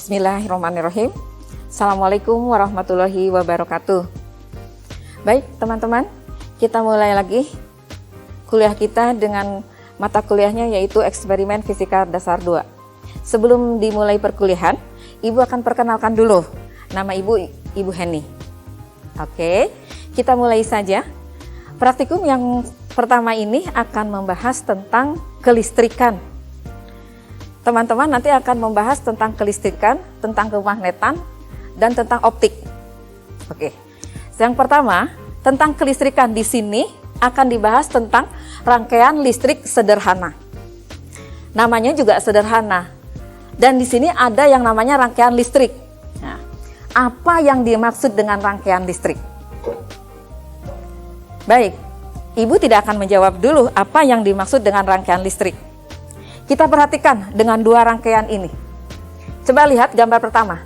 Bismillahirrahmanirrahim. Assalamualaikum warahmatullahi wabarakatuh. Baik teman-teman, kita mulai lagi kuliah kita dengan mata kuliahnya yaitu eksperimen fisika dasar 2. Sebelum dimulai perkuliahan, Ibu akan perkenalkan dulu. Nama Ibu Heni. Oke, kita mulai saja. Praktikum yang pertama ini akan membahas tentang kelistrikan. Teman-teman nanti akan membahas tentang kelistrikan, tentang kemagnetan, dan tentang optik. Oke. Yang pertama, tentang kelistrikan di sini akan dibahas tentang rangkaian listrik sederhana. Namanya juga sederhana. Dan di sini ada yang namanya rangkaian listrik. Nah, apa yang dimaksud dengan rangkaian listrik? Baik, Ibu tidak akan menjawab dulu apa yang dimaksud dengan rangkaian listrik. Kita perhatikan dengan dua rangkaian ini. Coba lihat gambar pertama.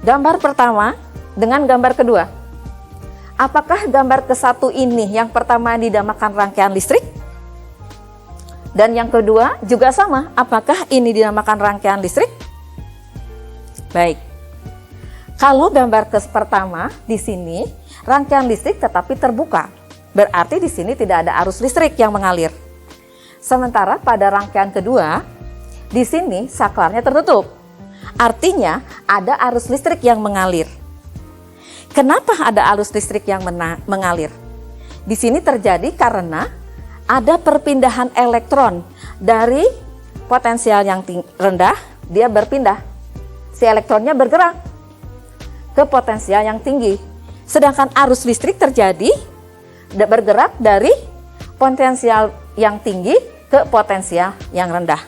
Gambar pertama dengan gambar kedua. Apakah gambar ke-1 ini yang pertama dinamakan rangkaian listrik? Dan yang kedua juga sama. Apakah ini dinamakan rangkaian listrik? Baik. Kalau gambar pertama di sini rangkaian listrik tetapi terbuka. Berarti di sini tidak ada arus listrik yang mengalir. Sementara pada rangkaian kedua, di sini saklarnya tertutup. Artinya ada arus listrik yang mengalir. Kenapa ada arus listrik yang mengalir? Di sini terjadi karena ada perpindahan elektron dari potensial yang rendah, dia berpindah. Si elektronnya bergerak ke potensial yang tinggi. Sedangkan arus listrik terjadi bergerak dari potensial yang tinggi ke potensial yang rendah.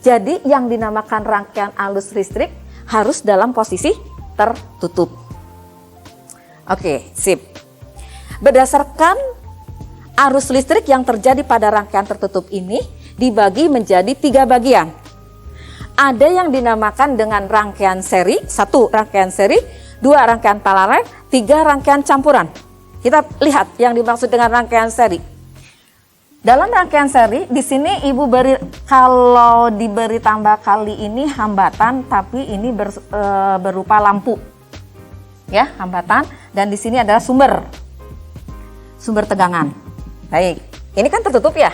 Jadi yang dinamakan rangkaian arus listrik harus dalam posisi tertutup. Oke, sip. Berdasarkan arus listrik yang terjadi pada rangkaian tertutup ini dibagi menjadi 3 bagian. Ada yang dinamakan dengan rangkaian seri, 1 rangkaian seri, 2 rangkaian paralel, 3 rangkaian campuran. Kita lihat yang dimaksud dengan rangkaian seri. Dalam rangkaian seri, di sini Ibu kalau diberi tambah kali ini hambatan, tapi ini berupa lampu. Ya, hambatan, dan di sini adalah sumber tegangan. Baik, ini kan tertutup ya.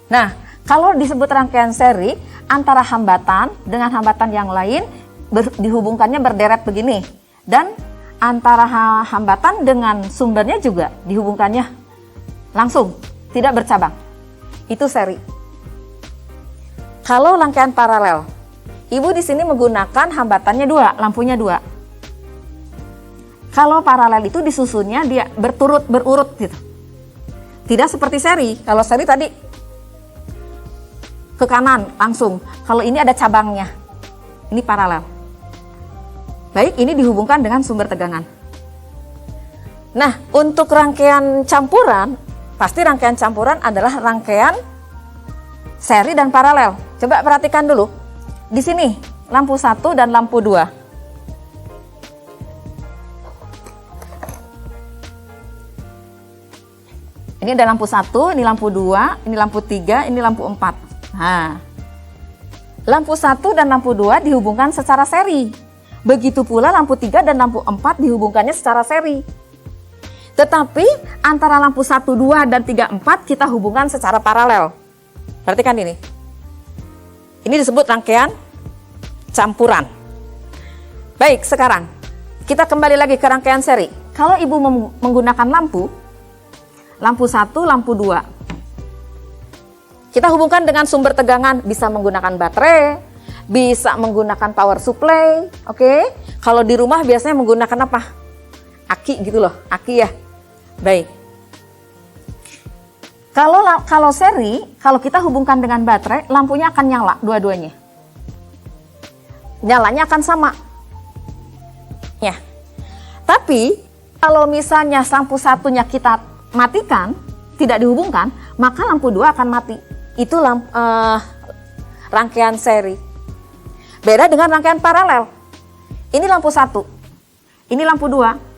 Nah, kalau disebut rangkaian seri, antara hambatan dengan hambatan yang lain dihubungkannya berderet begini. Dan antara hambatan dengan sumbernya juga dihubungkannya langsung, tidak bercabang. Itu seri. Kalau rangkaian paralel, Ibu di sini menggunakan hambatannya 2, lampunya 2. Kalau paralel itu disusunnya dia berurut gitu. Tidak seperti seri. Kalau seri tadi ke kanan langsung. Kalau ini ada cabangnya. Ini paralel. Baik, ini dihubungkan dengan sumber tegangan. Nah, untuk rangkaian campuran, pasti rangkaian campuran adalah rangkaian seri dan paralel. Coba perhatikan dulu. Di sini, lampu 1 dan lampu 2. Ini ada lampu 1, ini lampu 2, ini lampu 3, ini lampu 4. Nah, lampu 1 dan lampu 2 dihubungkan secara seri. Begitu pula lampu 3 dan lampu 4 dihubungkannya secara seri. Tetapi antara lampu 1, 2, dan 3, 4 kita hubungkan secara paralel. Perhatikan ini. Ini disebut rangkaian campuran. Baik, sekarang kita kembali lagi ke rangkaian seri. Kalau Ibu menggunakan lampu 1, lampu 2. Kita hubungkan dengan sumber tegangan, bisa menggunakan baterai, bisa menggunakan power supply, oke? Kalau di rumah biasanya menggunakan apa? Aki gitu loh, aki ya. Baik. Kalau seri, kalau kita hubungkan dengan baterai, lampunya akan nyala dua-duanya. Nyalanya akan sama. Ya. Tapi kalau misalnya lampu satunya kita matikan, tidak dihubungkan, maka lampu 2 akan mati. Itu rangkaian seri. Beda dengan rangkaian paralel. Ini lampu 1, ini lampu 2.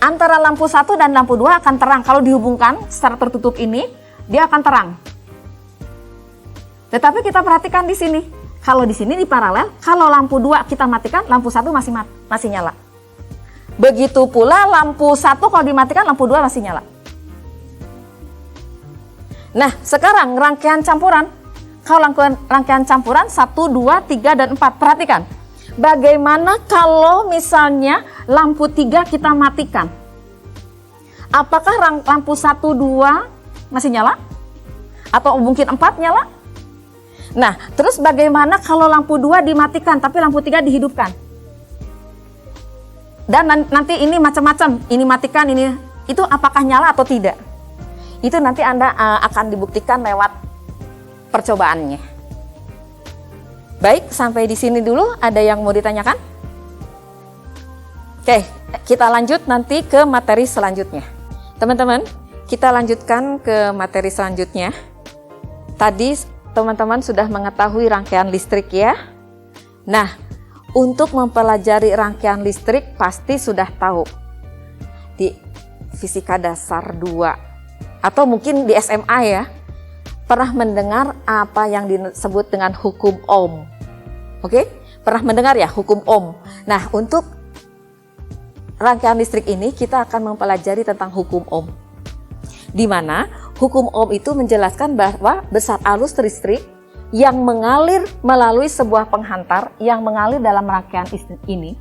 Antara lampu 1 dan lampu 2 akan terang. Kalau dihubungkan secara tertutup ini, dia akan terang. Tetapi kita perhatikan di sini, Kalau di sini di paralel, kalau lampu 2 kita matikan, lampu 1 masih nyala. Begitu pula lampu 1 kalau dimatikan, lampu 2 masih nyala. Nah, sekarang rangkaian campuran. Kalau rangkaian campuran 1, 2, 3, dan 4. Perhatikan. Bagaimana kalau misalnya lampu 3 kita matikan? Apakah lampu 1, 2 masih nyala? Atau mungkin 4 nyala? Nah, terus bagaimana kalau lampu 2 dimatikan tapi lampu 3 dihidupkan? Dan nanti ini macam-macam, ini matikan, ini itu apakah nyala atau tidak? Itu nanti Anda akan dibuktikan lewat percobaannya. Baik, sampai di sini dulu. Ada yang mau ditanyakan? Oke, kita lanjut nanti ke materi selanjutnya. Teman-teman, kita lanjutkan ke materi selanjutnya. Tadi teman-teman sudah mengetahui rangkaian listrik ya. Nah, untuk mempelajari rangkaian listrik pasti sudah tahu di Fisika Dasar 2 atau mungkin di SMA ya, pernah mendengar apa yang disebut dengan hukum Ohm. Oke? Pernah mendengar ya hukum Ohm. Nah, untuk rangkaian listrik ini kita akan mempelajari tentang hukum Ohm. Di mana hukum Ohm itu menjelaskan bahwa besar arus listrik yang mengalir melalui sebuah penghantar yang mengalir dalam rangkaian ini,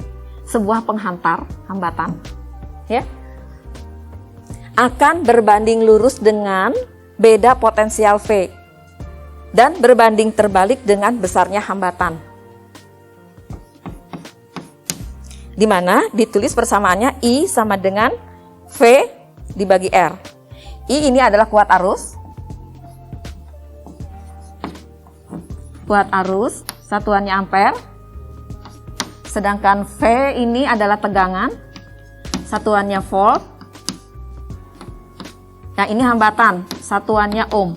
sebuah penghantar hambatan, ya, akan berbanding lurus dengan beda potensial V dan berbanding terbalik dengan besarnya hambatan. Di mana ditulis persamaannya I sama dengan V dibagi R. I ini adalah kuat arus. Kuat arus, satuannya ampere. Sedangkan V ini adalah tegangan, satuannya volt. Nah, ini hambatan, satuannya ohm.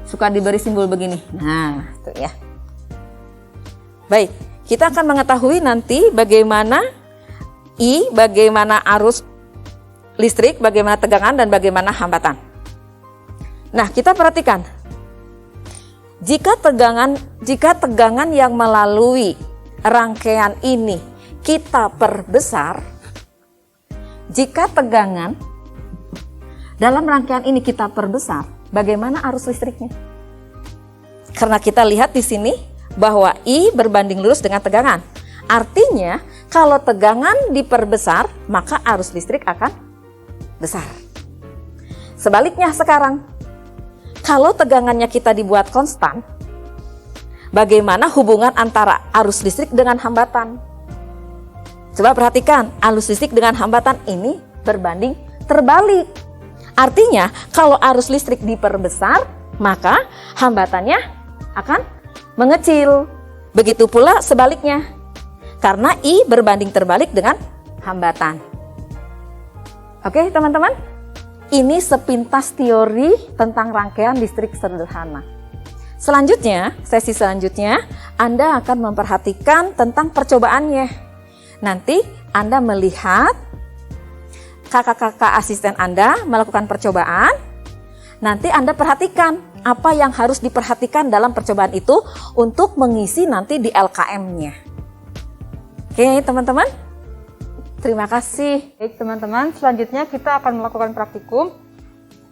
Suka diberi simbol begini. Nah, itu ya. Baik, kita akan mengetahui nanti bagaimana I, bagaimana arus listrik, bagaimana tegangan, dan bagaimana hambatan. Nah, kita perhatikan. Jika tegangan yang melalui rangkaian ini kita perbesar, jika tegangan dalam rangkaian ini kita perbesar, bagaimana arus listriknya? Karena kita lihat di sini bahwa I berbanding lurus dengan tegangan. Artinya, kalau tegangan diperbesar, maka arus listrik akan besar. Sebaliknya sekarang, kalau tegangannya kita dibuat konstan, bagaimana hubungan antara arus listrik dengan hambatan? Coba perhatikan, arus listrik dengan hambatan ini berbanding terbalik. Artinya, kalau arus listrik diperbesar, maka hambatannya akan mengecil. Begitu pula sebaliknya, karena I berbanding terbalik dengan hambatan. Oke teman-teman, ini sepintas teori tentang rangkaian listrik sederhana. Selanjutnya, sesi selanjutnya, Anda akan memperhatikan tentang percobaannya. Nanti Anda melihat kakak-kakak asisten Anda melakukan percobaan. Nanti Anda perhatikan apa yang harus diperhatikan dalam percobaan itu untuk mengisi nanti di LKM-nya. Oke teman-teman. Terima kasih. Baik teman-teman, selanjutnya kita akan melakukan praktikum.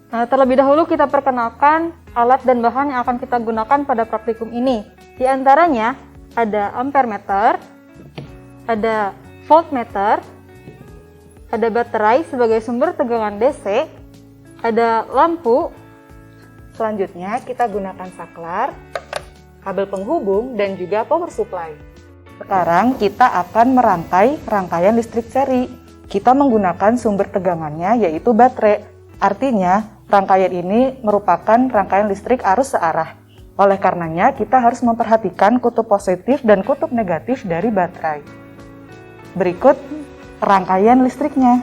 Terlebih dahulu kita perkenalkan alat dan bahan yang akan kita gunakan pada praktikum ini. Di antaranya ada ampermeter, ada voltmeter, ada baterai sebagai sumber tegangan DC, ada lampu. Selanjutnya kita gunakan saklar, kabel penghubung, dan juga power supply. Sekarang kita akan merangkai rangkaian listrik seri. Kita menggunakan sumber tegangannya yaitu baterai. Artinya, rangkaian ini merupakan rangkaian listrik arus searah. Oleh karenanya, kita harus memperhatikan kutub positif dan kutub negatif dari baterai. Berikut rangkaian listriknya.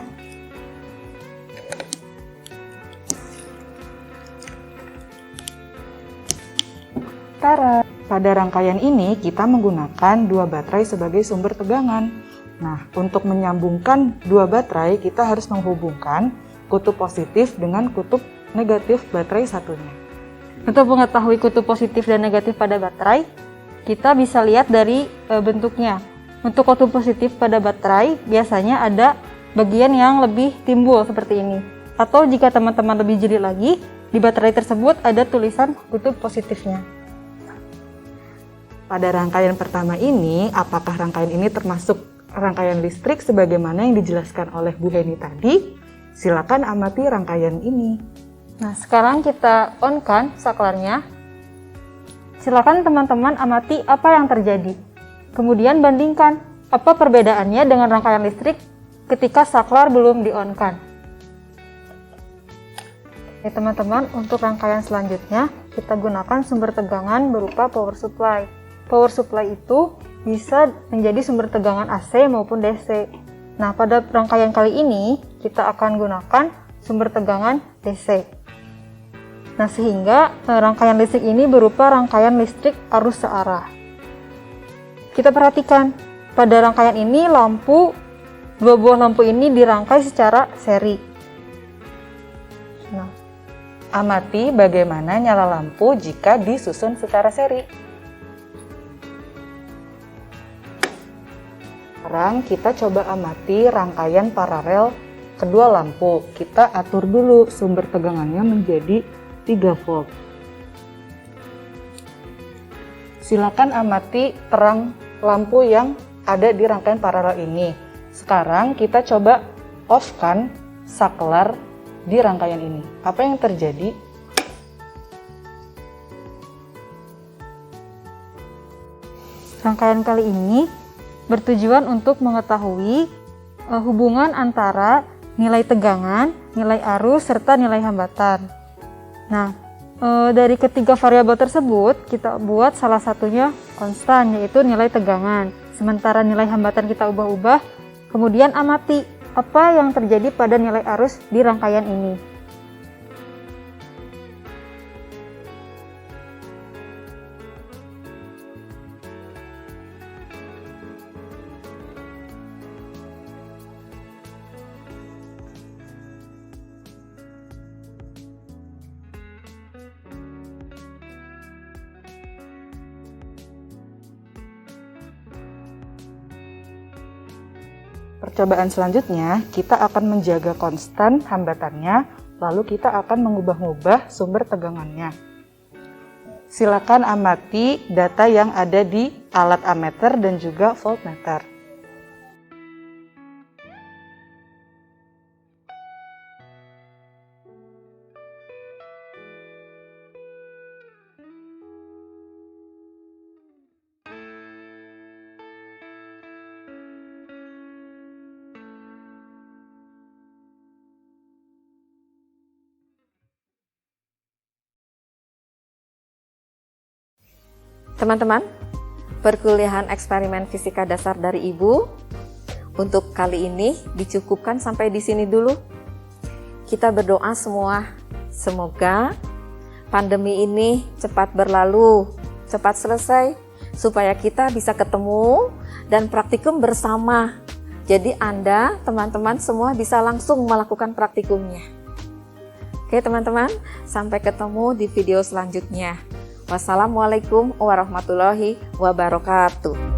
Tara. Pada rangkaian ini kita menggunakan dua baterai sebagai sumber tegangan. Nah, untuk menyambungkan dua baterai kita harus menghubungkan kutub positif dengan kutub negatif baterai satunya. Untuk mengetahui kutub positif dan negatif pada baterai, Kita bisa lihat dari bentuknya. Untuk kutub positif pada baterai biasanya ada bagian yang lebih timbul seperti ini. Atau jika teman-teman lebih jeli lagi, di baterai tersebut ada tulisan kutub positifnya. Pada rangkaian pertama ini, apakah rangkaian ini termasuk rangkaian listrik sebagaimana yang dijelaskan oleh Bu Heni tadi? Silakan amati rangkaian ini. Nah, sekarang kita on-kan saklarnya. Silakan teman-teman amati apa yang terjadi. Kemudian bandingkan apa perbedaannya dengan rangkaian listrik ketika saklar belum di-on-kan. Oke teman-teman, untuk rangkaian selanjutnya kita gunakan sumber tegangan berupa power supply. Power supply itu bisa menjadi sumber tegangan AC maupun DC. Nah, pada rangkaian kali ini kita akan gunakan sumber tegangan DC. Nah, sehingga rangkaian listrik ini berupa rangkaian listrik arus searah. Kita perhatikan, pada rangkaian ini dua buah lampu ini dirangkai secara seri. Nah, Amati bagaimana nyala lampu jika disusun secara seri. Sekarang kita coba amati rangkaian paralel kedua lampu. Kita atur dulu sumber tegangannya menjadi 3 volt. Silakan amati terang lampu yang ada di rangkaian paralel ini. Sekarang kita coba off-kan saklar di rangkaian ini. Apa yang terjadi? rangkaian kali ini bertujuan untuk mengetahui hubungan antara nilai tegangan, nilai arus, serta nilai hambatan. Nah, dari ketiga variabel tersebut, kita buat salah satunya konstan, yaitu nilai tegangan. Sementara nilai hambatan kita ubah-ubah, kemudian amati apa yang terjadi pada nilai arus di rangkaian ini. Percobaan selanjutnya, kita akan menjaga konstan hambatannya, lalu kita akan mengubah-ubah sumber tegangannya. Silakan amati data yang ada di alat ammeter dan juga voltmeter. Teman-teman, perkuliahan eksperimen fisika dasar dari Ibu untuk kali ini dicukupkan sampai di sini dulu. Kita berdoa semua, semoga pandemi ini cepat berlalu, cepat selesai, supaya kita bisa ketemu dan praktikum bersama. Jadi Anda, teman-teman semua bisa langsung melakukan praktikumnya. Oke teman-teman, sampai ketemu di video selanjutnya. Wassalamualaikum warahmatullahi wabarakatuh.